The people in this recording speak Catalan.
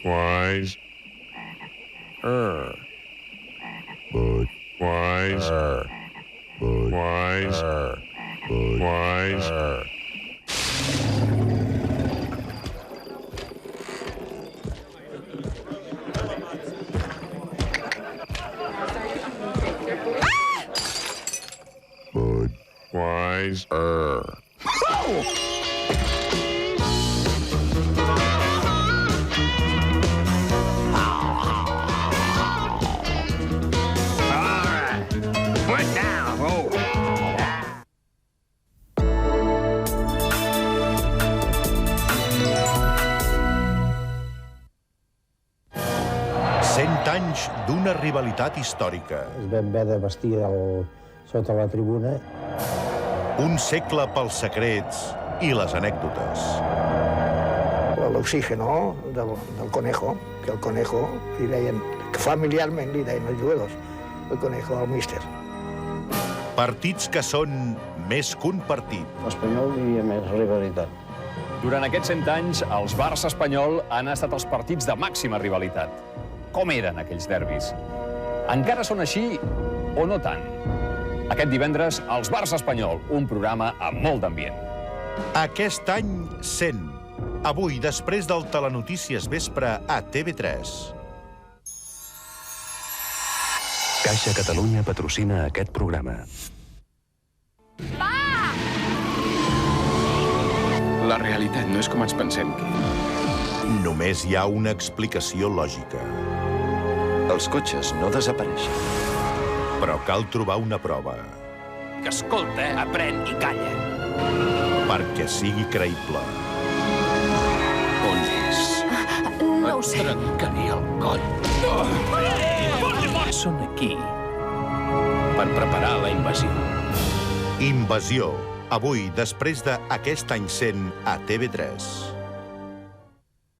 Budweiser. Budweiser. Budweiser. Budweiser. Budweiser. Anys d'una rivalitat històrica. Es vam haver de vestir sota la tribuna. Un segle pels secrets i les anècdotes. L'oxígeno del Conejo, que el Conejo li deien, que familiarment li deien els jugadors, el Conejo al míster. Partits que són més que un partit. L'Espanyol diria més rivalitat. Durant aquests 100 anys, els Barça-Espanyol han estat els partits de màxima rivalitat. Com eren aquells derbis? Encara són així o no tant? Aquest divendres, els Barça-Espanyol, un programa amb molt d'ambient. Aquest any 100. Avui, després del Telenotícies Vespre a TV3. Caixa Catalunya patrocina aquest programa. La realitat no és com ens pensem. Només hi ha una explicació lògica. Els cotxes no desapareixen. Però cal trobar una prova. Que escolta, aprèn i calla. Perquè sigui creïble. On és? No ho sé. Et trencaré el coll. Són aquí per preparar la invasió. Invasió. Avui, després d'Aquest any 100 a TV3.